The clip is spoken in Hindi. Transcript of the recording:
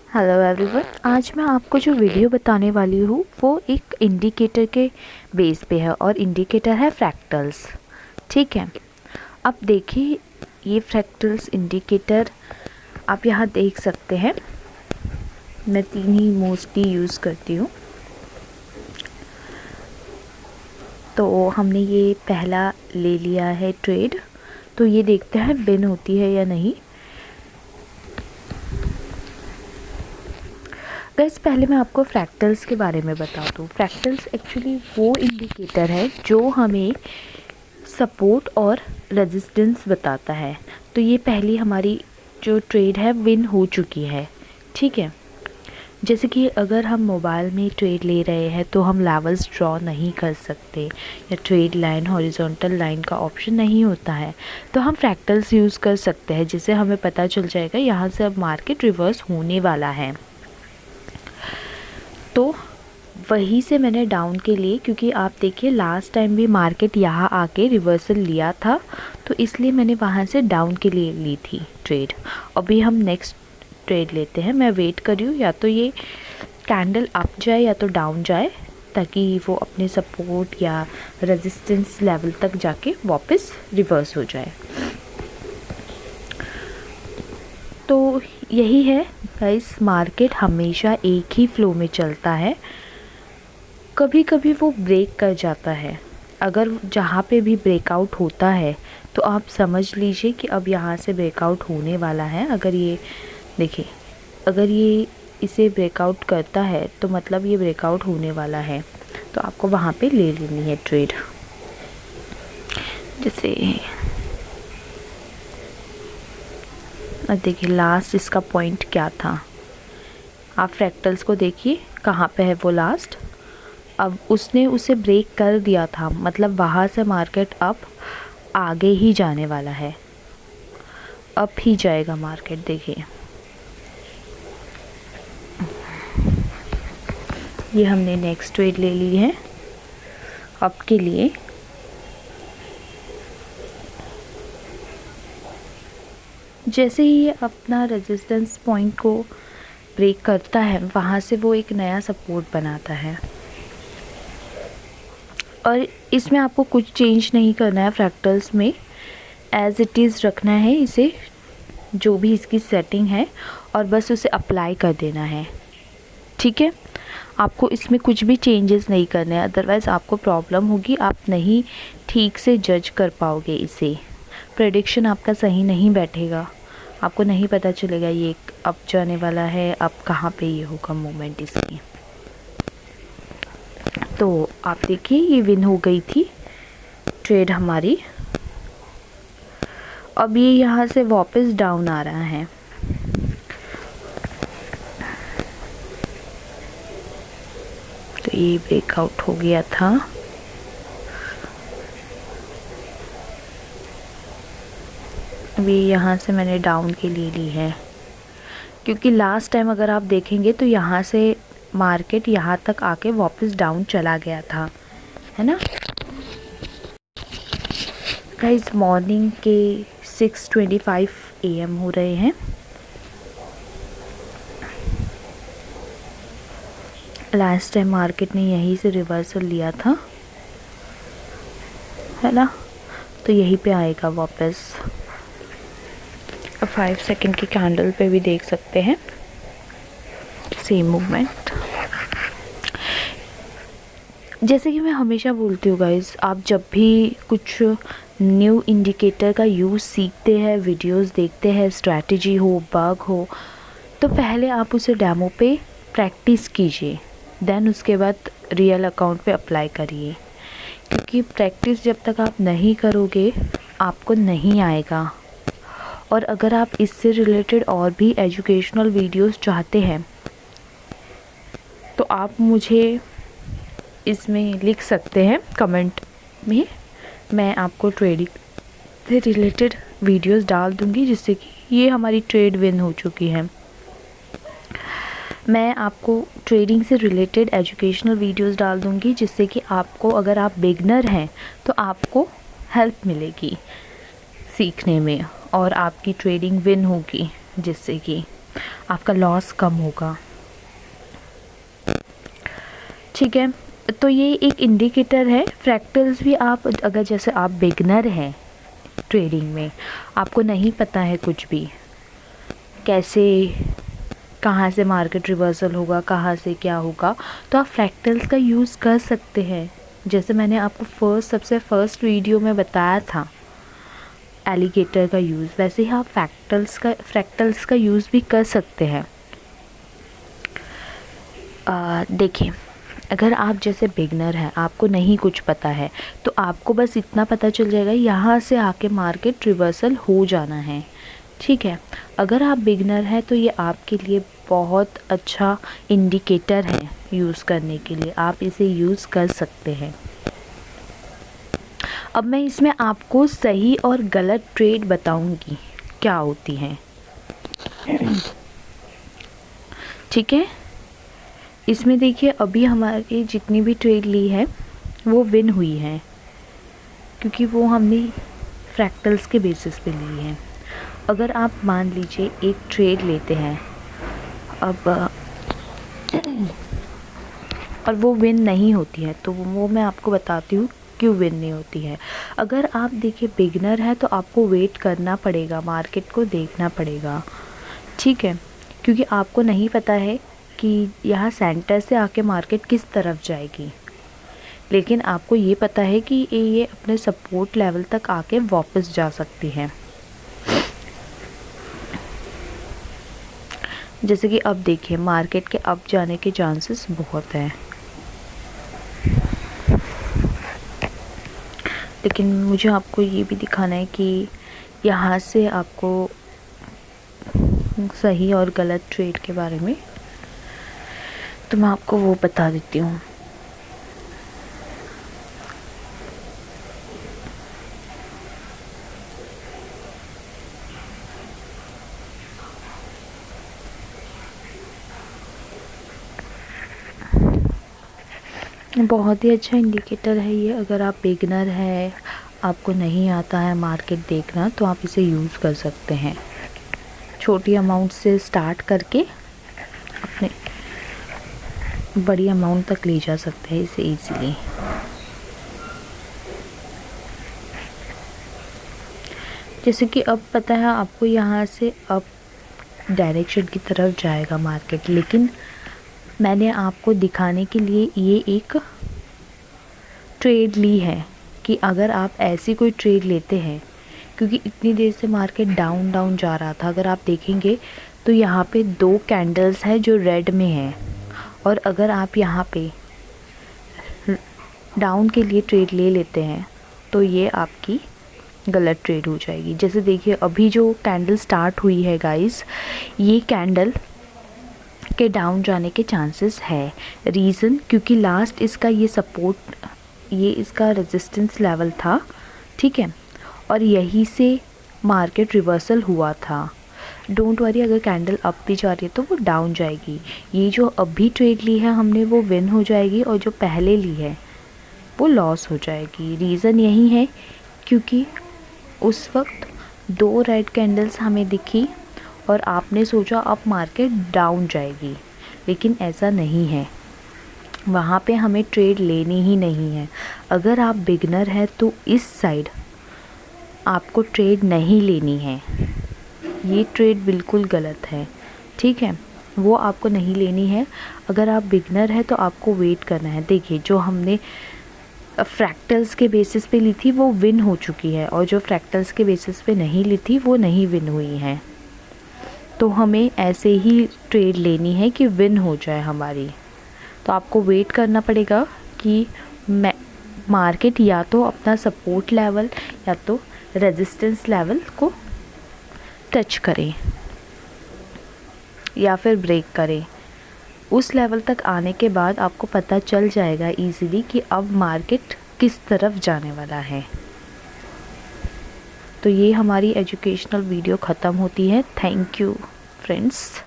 हेलो एवरीवन, आज मैं आपको जो वीडियो बताने वाली हूँ वो एक इंडिकेटर के बेस पे है और इंडिकेटर है फ्रैक्टल्स। ठीक है, अब देखिए ये फ्रैक्टल्स इंडिकेटर आप यहाँ देख सकते हैं। मैं 3 ही मोस्टली यूज़ करती हूँ। तो हमने ये पहला ले लिया है ट्रेड, तो ये देखते हैं बिन होती है या नहीं। गाइस, पहले मैं आपको फ्रैक्टल्स के बारे में बता दूँ। फ्रैक्टल्स एक्चुअली वो इंडिकेटर है जो हमें सपोर्ट और रेजिस्टेंस बताता है। तो ये पहली हमारी जो ट्रेड है विन हो चुकी है। ठीक है, जैसे कि अगर हम मोबाइल में ट्रेड ले रहे हैं तो हम लेवल्स ड्रॉ नहीं कर सकते या ट्रेड लाइन हॉरिजॉन्टल लाइन का ऑप्शन नहीं होता है, तो हम फ्रैक्टल्स यूज़ कर सकते हैं जिससे हमें पता चल जाएगा यहाँ से अब मार्केट रिवर्स होने वाला है। तो वहीं से मैंने डाउन के लिए, क्योंकि आप देखिए लास्ट टाइम भी मार्केट यहाँ आके रिवर्सल लिया था, तो इसलिए मैंने वहाँ से डाउन के लिए ली थी ट्रेड। अभी हम नेक्स्ट ट्रेड लेते हैं। मैं वेट कर रही हूँ या तो ये कैंडल अप जाए या तो डाउन जाए, ताकि वो अपने सपोर्ट या रेजिस्टेंस लेवल तक जाके वापस रिवर्स हो जाए। तो यही है गाइस, मार्केट हमेशा एक ही फ्लो में चलता है। कभी कभी वो ब्रेक कर जाता है। अगर जहाँ पे भी ब्रेकआउट होता है तो आप समझ लीजिए कि अब यहाँ से ब्रेकआउट होने वाला है। अगर ये देखिए, अगर ये इसे ब्रेकआउट करता है तो मतलब ये ब्रेकआउट होने वाला है, तो आपको वहाँ पे ले लेनी है ट्रेड। जैसे देखिए लास्ट इसका पॉइंट क्या था, आप फ्रैक्टल्स को देखिए कहाँ पे है वो लास्ट। अब उसने उसे ब्रेक कर दिया था, मतलब वहाँ से मार्केट अब आगे ही जाने वाला है, अब ही जाएगा मार्केट। देखिए ये हमने नेक्स्ट ट्रेड ले ली है अब के लिए। जैसे ही ये अपना रेजिस्टेंस पॉइंट को ब्रेक करता है, वहाँ से वो एक नया सपोर्ट बनाता है और इसमें आपको कुछ चेंज नहीं करना है। फ्रैक्टल्स में एज इट इज़ रखना है इसे, जो भी इसकी सेटिंग है, और बस उसे अप्लाई कर देना है। ठीक है, आपको इसमें कुछ भी चेंजेस नहीं करने हैं, अदरवाइज़ आपको प्रॉब्लम होगी, आप नहीं ठीक से जज कर पाओगे इसे। प्रेडिक्शन आपका सही नहीं बैठेगा, आपको नहीं पता चलेगा ये अब जाने वाला है, अब कहाँ पे ये होगा मूवमेंट इसकी। तो आप देखिए ये विन हो गई थी ट्रेड हमारी। अब ये यहाँ से वापस डाउन आ रहा है। तो ये ब्रेकआउट हो गया था। अभी यहाँ से मैंने डाउन के लिए ली है, क्योंकि लास्ट टाइम अगर आप देखेंगे तो यहाँ से मार्केट यहाँ तक आके वापस डाउन चला गया था, है ना गाइस। मॉर्निंग के 6:25 AM हो रहे हैं। लास्ट टाइम मार्केट ने यहीं से रिवर्सल लिया था, है ना, तो यहीं पे आएगा वापस। 5 सेकंड की कैंडल पे भी देख सकते हैं सेम मूवमेंट। जैसे कि मैं हमेशा बोलती हूँ गाइस, आप जब भी कुछ न्यू इंडिकेटर का यूज़ सीखते हैं, वीडियोस देखते हैं, स्ट्रैटेजी हो, बग हो, तो पहले आप उसे डेमो पे प्रैक्टिस कीजिए, देन उसके बाद रियल अकाउंट पे अप्लाई करिए। क्योंकि प्रैक्टिस जब तक आप नहीं करोगे आपको नहीं आएगा। और अगर आप इससे रिलेटेड और भी एजुकेशनल वीडियोस चाहते हैं तो आप मुझे इसमें लिख सकते हैं कमेंट में, मैं आपको ट्रेडिंग से रिलेटेड वीडियोस डाल दूंगी, जिससे कि ये हमारी ट्रेड विन हो चुकी है। मैं आपको ट्रेडिंग से रिलेटेड एजुकेशनल वीडियोस डाल दूंगी, जिससे कि आपको, अगर आप बिगनर हैं तो आपको हेल्प मिलेगी सीखने में और आपकी ट्रेडिंग विन होगी, जिससे कि आपका लॉस कम होगा। ठीक है, तो ये एक इंडिकेटर है। फ्रैक्टल्स भी आप अगर जैसे आप बिगनर हैं ट्रेडिंग में, आपको नहीं पता है कुछ भी, कैसे कहाँ से मार्केट रिवर्सल होगा, कहाँ से क्या होगा, तो आप फ्रैक्टल्स का यूज़ कर सकते हैं। जैसे मैंने आपको सबसे फर्स्ट वीडियो में बताया था एलिगेटर का यूज़, वैसे ही आप फ्रैक्टल्स का यूज़ भी कर सकते हैं। देखिए, अगर आप जैसे बिगनर हैं, आपको नहीं कुछ पता है, तो आपको बस इतना पता चल जाएगा यहाँ से आके मार्केट रिवर्सल हो जाना है। ठीक है, अगर आप बिगनर हैं तो ये आपके लिए बहुत अच्छा इंडिकेटर है यूज़ करने के लिए, आप इसे यूज़ कर सकते हैं। अब मैं इसमें आपको सही और गलत ट्रेड बताऊंगी क्या होती हैं। ठीक है, इसमें देखिए अभी हमारी जितनी भी ट्रेड ली है वो विन हुई है, क्योंकि वो हमने फ्रैक्टल्स के बेसिस पे ली है। अगर आप मान लीजिए एक ट्रेड लेते हैं अब और वो विन नहीं होती है, तो वो मैं आपको बताती हूँ क्यों विन नहीं होती है। अगर आप देखिए बिगनर है तो आपको वेट करना पड़ेगा, मार्केट को देखना पड़ेगा। ठीक है, क्योंकि आपको नहीं पता है कि यहाँ सेंटर से आके मार्केट किस तरफ जाएगी, लेकिन आपको ये पता है कि ये अपने सपोर्ट लेवल तक आके वापस जा सकती है। जैसे कि अब देखिए मार्केट के अप जाने के चांसेस बहुत हैं, लेकिन मुझे आपको ये भी दिखाना है कि यहाँ से आपको सही और गलत ट्रेड के बारे में, तो मैं आपको वो बता देती हूँ। बहुत ही अच्छा इंडिकेटर है ये। अगर आप बिगनर है, आपको नहीं आता है मार्केट देखना, तो आप इसे यूज़ कर सकते हैं। छोटी अमाउंट से स्टार्ट करके अपने बड़ी अमाउंट तक ले जा सकते हैं इसे इजीली। जैसे कि अब पता है आपको यहाँ से अप डायरेक्शन की तरफ जाएगा मार्केट, लेकिन मैंने आपको दिखाने के लिए ये एक ट्रेड ली है कि अगर आप ऐसी कोई ट्रेड लेते हैं, क्योंकि इतनी देर से मार्केट डाउन जा रहा था, अगर आप देखेंगे तो यहाँ पे 2 कैंडल्स है जो रेड में है, और अगर आप यहाँ पे डाउन के लिए ट्रेड ले लेते हैं तो ये आपकी गलत ट्रेड हो जाएगी। जैसे देखिए अभी जो कैंडल स्टार्ट हुई है गाइस, ये कैंडल के डाउन जाने के चांसेस है। रीज़न क्योंकि लास्ट इसका ये सपोर्ट, ये इसका रेजिस्टेंस लेवल था। ठीक है, और यहीं से मार्केट रिवर्सल हुआ था। डोंट वरी, अगर कैंडल अप भी जा रही है तो वो डाउन जाएगी। ये जो अभी ट्रेड ली है हमने वो विन हो जाएगी, और जो पहले ली है वो लॉस हो जाएगी। रीज़न यही है क्योंकि उस वक्त 2 रेड कैंडल्स हमें दिखी और आपने सोचा अब मार्केट डाउन जाएगी, लेकिन ऐसा नहीं है। वहाँ पे हमें ट्रेड लेनी ही नहीं है। अगर आप बिगनर हैं तो इस साइड आपको ट्रेड नहीं लेनी है, ये ट्रेड बिल्कुल गलत है। ठीक है, वो आपको नहीं लेनी है। अगर आप बिगनर हैं तो आपको वेट करना है। देखिए जो हमने फ्रैक्टल्स के बेसिस पे ली थी वो विन हो चुकी है, और जो फ्रैक्टल्स के बेसिस पे नहीं ली थी वो नहीं विन हुई है। तो हमें ऐसे ही ट्रेड लेनी है कि विन हो जाए हमारी। तो आपको वेट करना पड़ेगा कि मार्केट या तो अपना सपोर्ट लेवल या तो रेजिस्टेंस लेवल को टच करे या फिर ब्रेक करे। उस लेवल तक आने के बाद आपको पता चल जाएगा इजीली कि अब मार्केट किस तरफ जाने वाला है। तो ये हमारी एजुकेशनल वीडियो ख़त्म होती है। Thank you friends.